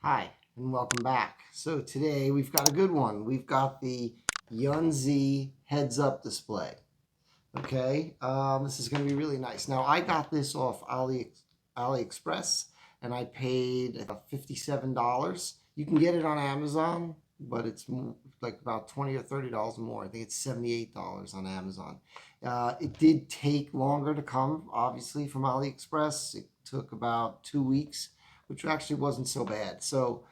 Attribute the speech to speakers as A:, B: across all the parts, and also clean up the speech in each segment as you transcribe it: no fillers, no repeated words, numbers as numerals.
A: Hi, and welcome back. So today we've got a good one. We've got the Yonzee heads-up display. Okay, this is going to be really nice. Now, I got this off AliExpress, and I paid $57. You can get it on Amazon, but it's like about $20 or $30 more. I think it's $78 on Amazon. It did take longer to come, obviously, from AliExpress. It took about 2 weeks, which actually wasn't so bad. So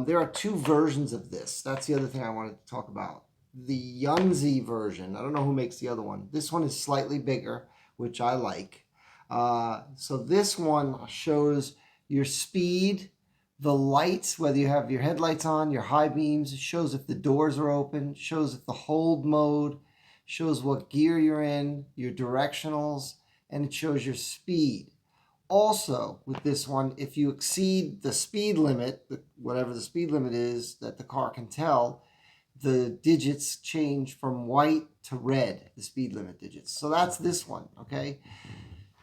A: there are two versions of this. That's the other thing I wanted to talk about. The Yonzee version, I don't know who makes the other one. This one is slightly bigger, which I like. So this one shows your speed, the lights, whether you have your headlights on, your high beams. It shows if the doors are open, shows if the hold mode, shows what gear you're in, your directionals, and it shows your speed. Also, with this one, if you exceed the speed limit, whatever the speed limit is that the car can tell, the digits change from white to red, the speed limit digits. So that's this one, okay?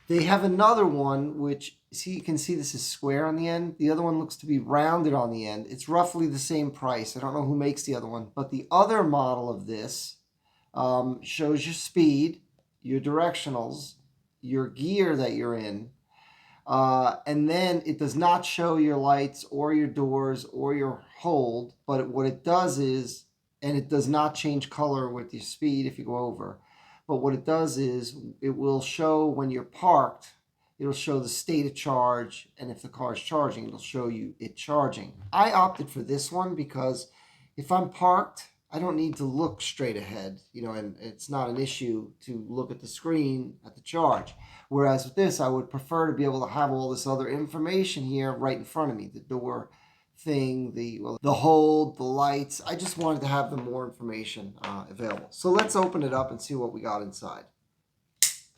A: They have another one, which, you can see this is square on the end. The other one looks to be rounded on the end. It's roughly the same price. I don't know who makes the other one, but the other model of this shows your speed, your directionals, your gear that you're in, and then it does not show your lights or your doors or your hold, but what it does is, and it does not change color with your speed if you go over, but what it does is it will show when you're parked, it'll show the state of charge, and if the car is charging, it'll show you it charging. I opted for this one because if I'm parked, I don't need to look straight ahead, and it's not an issue to look at the screen at the charge. Whereas with this, I would prefer to be able to have all this other information here right in front of me, the door thing, the hold, the lights. I just wanted to have the more information available. So let's open it up and see what we got inside.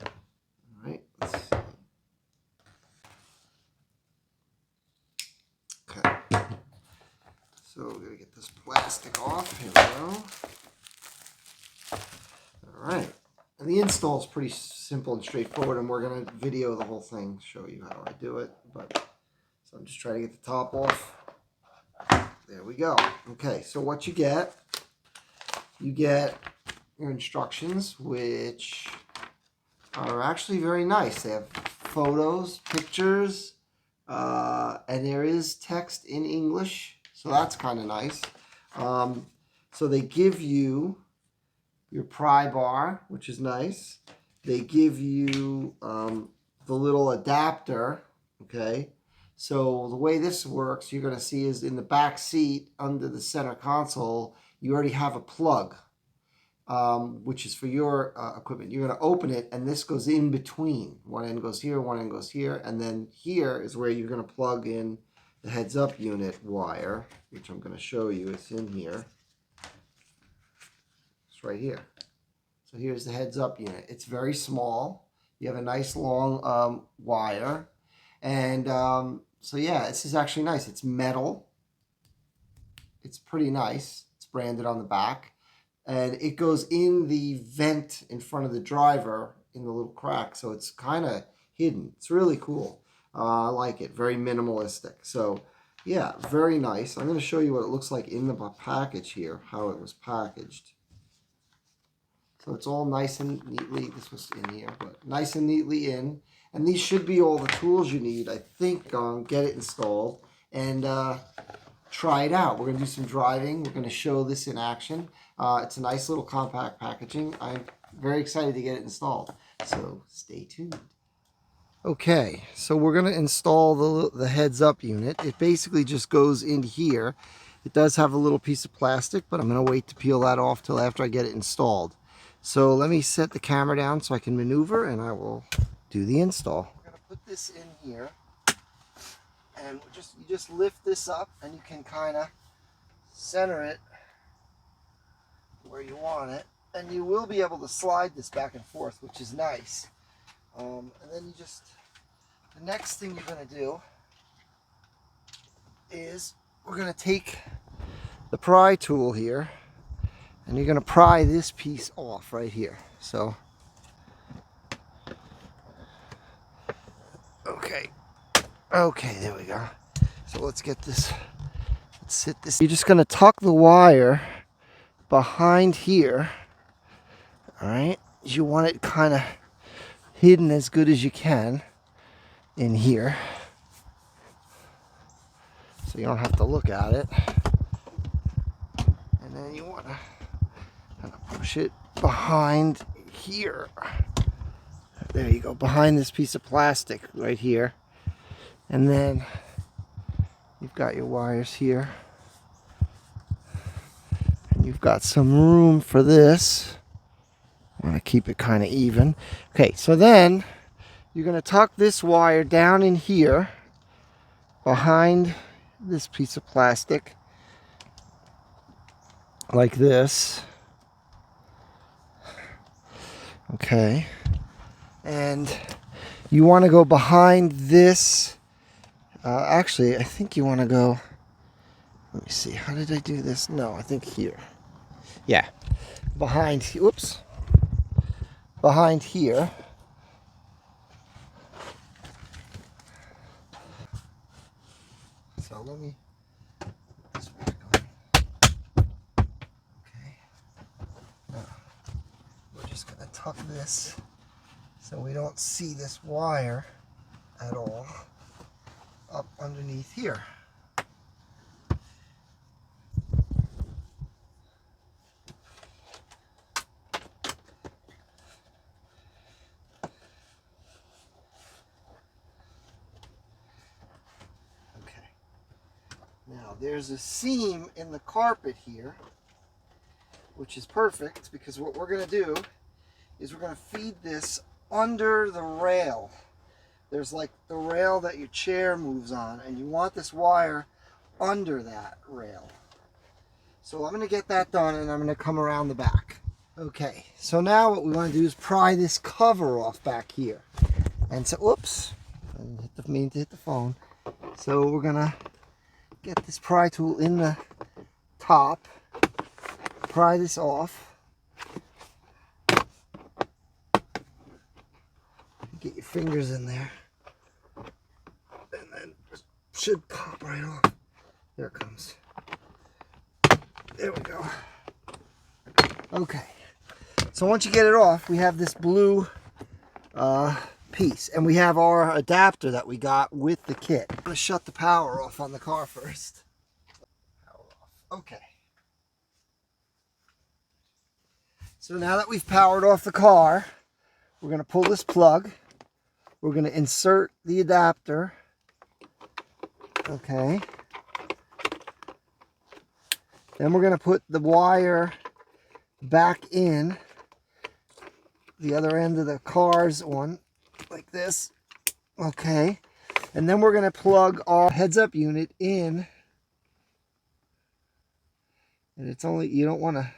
A: All right, let's see. Okay. So we're going to get this plastic off. Here we go. All right. And the install is pretty simple and straightforward, and we're going to video the whole thing, show you how I do it. So I'm just trying to get the top off. There we go. Okay, so what you get your instructions, which are actually very nice. They have photos, pictures, and there is text in English. So that's kind of nice. So they give you your pry bar, which is nice. They give you the little adapter, okay? So the way this works, you're going to see is in the back seat under the center console, you already have a plug, which is for your equipment. You're going to open it, and this goes in between. One end goes here, one end goes here, and then here is where you're going to plug in the heads-up unit wire, which I'm going to show you. It's in here. It's right here. So here's the heads-up unit. It's very small. You have a nice long wire. And so yeah, this is actually nice. It's metal. It's pretty nice. It's branded on the back. And it goes in the vent in front of the driver in the little crack. So it's kind of hidden. It's really cool. I like it. Very minimalistic. So yeah, very nice. I'm going to show you what it looks like in the package here, how it was packaged. So it's all nice and neatly, this was in here, but nice and neatly in. And these should be all the tools you need, I think, get it installed and try it out. We're going to do some driving. We're going to show this in action. It's a nice little compact packaging. I'm very excited to get it installed. So stay tuned. Okay, so we're going to install the heads-up unit. It basically just goes in here. It does have a little piece of plastic, but I'm going to wait to peel that off till after I get it installed. So let me set the camera down so I can maneuver, and I will do the install. We're going to put this in here, and you just lift this up, and you can kind of center it where you want it, and you will be able to slide this back and forth, which is nice. And then the next thing you're going to do is we're going to take the pry tool here, and you're going to pry this piece off right here. So, okay, there we go. So let's get this sit this. You're just going to tuck the wire behind here. All right. You want it kind of hidden as good as you can in here, so you don't have to look at it. And then you want to kind of push it behind here. There you go, behind this piece of plastic right here. And then you've got your wires here. And you've got some room for this. I want to keep it kind of even. Okay, so then you're going to tuck this wire down in here behind this piece of plastic like this. Okay. And you want to go behind this. Actually, I think you want to go, let me see, how did I do this? No, I think here. Yeah, behind, whoops, behind here. So let me put this back on. Okay. Now, we're just going to tuck this so we don't see this wire at all up underneath here. Okay. Now there's a seam in the carpet here, which is perfect because what we're going to do is we're going to feed this under the rail. There's like the rail that your chair moves on, and you want this wire under that rail. So I'm going to get that done, and I'm going to come around the back. Okay, so now what we want to do is pry this cover off back here. And so, whoops, I didn't mean to hit the phone. So we're going to get this pry tool in the top, pry this off. Get your fingers in there, and then it should pop right off. There it comes. There we go. Okay, so once you get it off, we have this blue piece, and we have our adapter that we got with the kit. I'm going to shut the power off on the car first. Power off. Okay. So now that we've powered off the car, we're going to pull this plug. We're going to insert the adapter. Okay. Then we're going to put the wire back in the other end of the car's one, like this. Okay. And then we're going to plug our heads-up unit in. And it's only, you don't want to,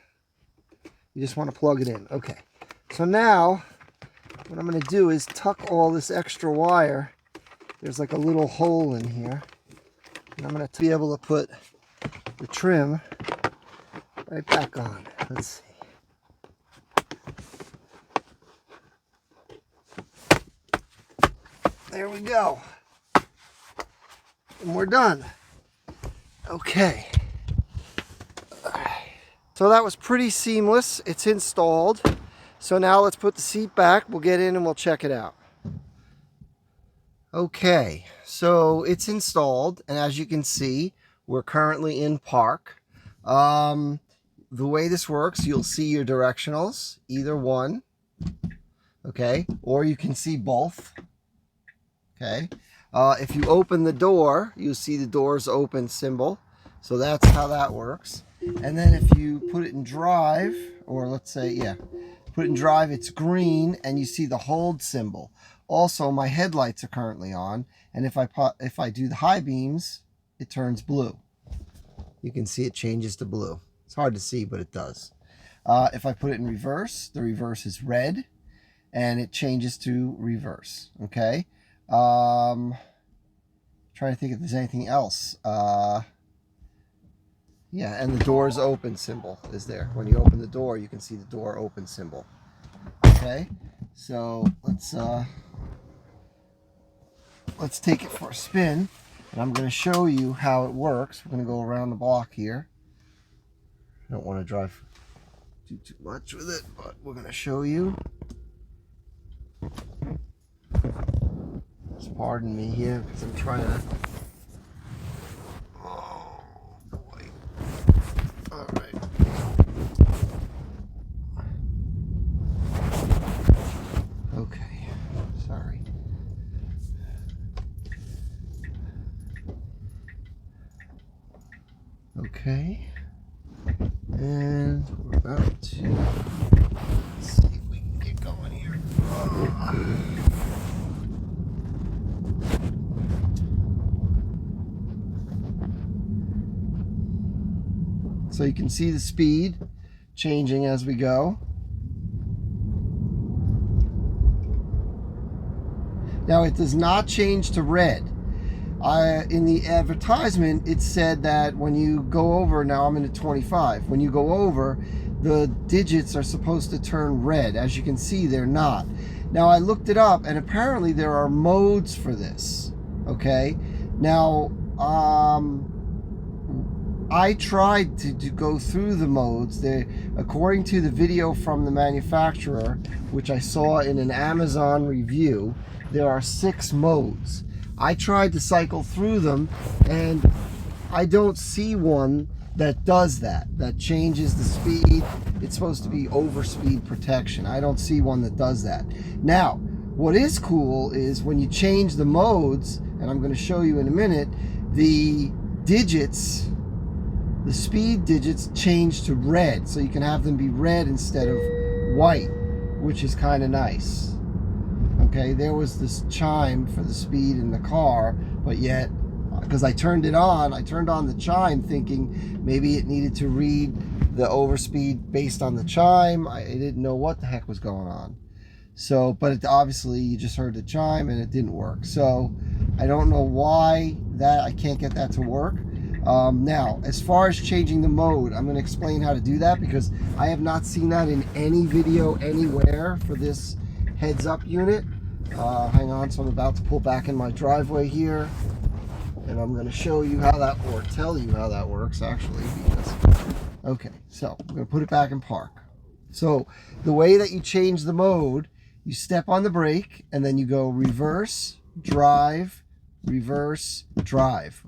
A: you just want to plug it in. Okay. So now, what I'm going to do is tuck all this extra wire. There's like a little hole in here. And I'm going to be able to put the trim right back on. Let's see. There we go. And we're done. Okay. So that was pretty seamless. It's installed. So now let's put the seat back. We'll get in and we'll check it out. Okay, so it's installed, and as you can see, we're currently in park. The way this works, you'll see your directionals, either one, okay, or you can see both, okay. If you open the door, you'll see the door's open symbol, so that's how that works. And then if you put it in drive, or let's say, yeah, put it in drive, it's green, and you see the hold symbol. Also, my headlights are currently on, and if I do the high beams, it turns blue. You can see it changes to blue. It's hard to see, but it does. If I put it in reverse, the reverse is red, and it changes to reverse. Okay. Trying to think if there's anything else. Yeah, and the door's open symbol is there. When you open the door, you can see the door open symbol. Okay. So let's take it for a spin. And I'm going to show you how it works. We're going to go around the block here. I don't want to drive too much with it, but we're going to show you. Just pardon me here because I'm trying to... Oh, boy. All right. Okay. Sorry. Okay. And we're about to... Let's see if we can get going here. So you can see the speed changing as we go. Now it does not change to red. In the advertisement, it said that when you go over, now I'm in at 25, when you go over, the digits are supposed to turn red. As you can see, they're not. Now I looked it up, and apparently there are modes for this. Okay, now I tried to go through the modes. According to the video from the manufacturer, which I saw in an Amazon review, there are 6 modes. I tried to cycle through them, and I don't see one that does that changes the speed. It's supposed to be overspeed protection. I don't see one that does that. Now, what is cool is when you change the modes, and I'm going to show you in a minute, the digits, the speed digits change to red, so you can have them be red instead of white, which is kind of nice. Okay, there was this chime for the speed in the car, but yet, because I turned on the chime thinking maybe it needed to read the overspeed based on the chime. I didn't know what the heck was going on. So, but obviously you just heard the chime and it didn't work. So I don't know why I can't get that to work. Now, as far as changing the mode, I'm going to explain how to do that because I have not seen that in any video anywhere for this heads-up unit. Hang on, so I'm about to pull back in my driveway here, and I'm going to show you how that, or tell you how that works actually, because, okay, so I'm going to put it back in park. So the way that you change the mode, you step on the brake, and then you go reverse, drive,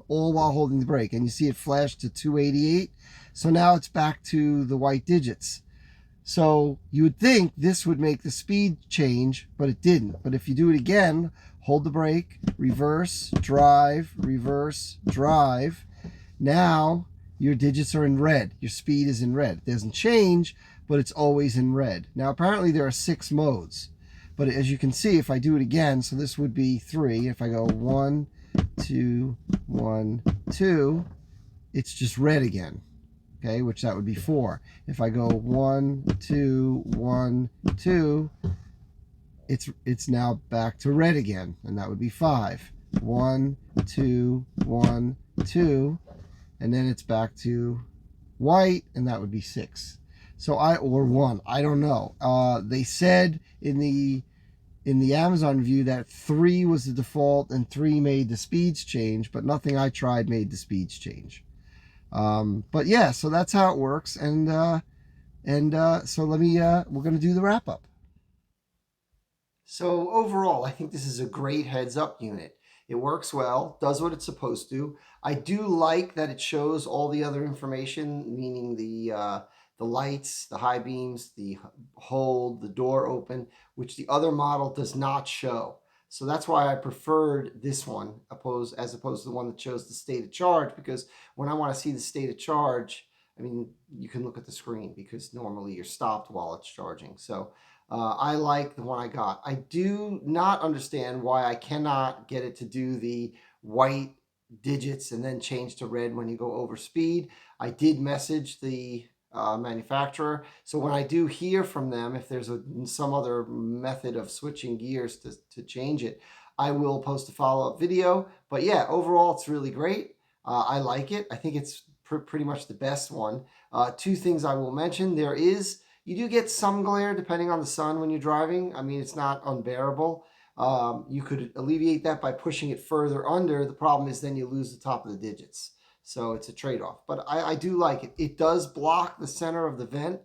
A: all while holding the brake, and you see it flash to 288. So now it's back to the white digits. So you would think this would make the speed change, but it didn't. But if you do it again, hold the brake, reverse, drive, now your digits are in red. Your speed is in red. It doesn't change, but it's always in red. Now apparently there are 6 modes, but as you can see, if I do it again, so this would be 3. If I go 1, 2, 1, 2, it's just red again. Okay, which that would be 4. If I go 1, 2, 1, 2, it's now back to red again, and that would be 5. 1, 2, 1, 2, and then it's back to white, and that would be 6. So or 1, I don't know. They said in the Amazon review that 3 was the default and 3 made the speeds change, but nothing I tried made the speeds change. But yeah, so that's how it works, and so we're going to do the wrap up. So overall, I think this is a great heads up unit. It works well, does what it's supposed to. I do like that it shows all the other information, meaning the lights, the high beams, the hold, the door open, which the other model does not show. So that's why I preferred this one as opposed to the one that shows the state of charge, because when I want to see the state of charge, I mean, you can look at the screen because normally you're stopped while it's charging. So I like the one I got. I do not understand why I cannot get it to do the white digits and then change to red when you go over speed. I did message the manufacturer, so when I do hear from them, if there's some other method of switching gears to change it, I will post a follow-up video. But yeah, overall it's really great. I like it. I think it's pretty much the best one. 2 things I will mention. You do get some glare depending on the sun when you're driving. I mean, it's not unbearable, You could alleviate that by pushing it further under. The problem is then you lose the top of the digits. So it's a trade-off. But I do like it. It does block the center of the vent.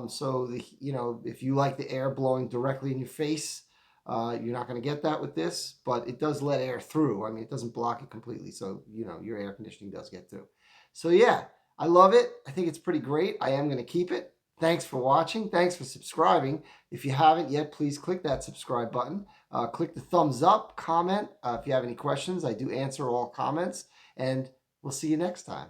A: So if you like the air blowing directly in your face, you're not going to get that with this, but it does let air through. I mean, it doesn't block it completely, so your air conditioning does get through. So yeah, I love it. I think it's pretty great. I am going to keep it. Thanks for watching. Thanks for subscribing. If you haven't yet, please click that subscribe button. Click the thumbs up, comment. If you have any questions, I do answer all comments, and we'll see you next time.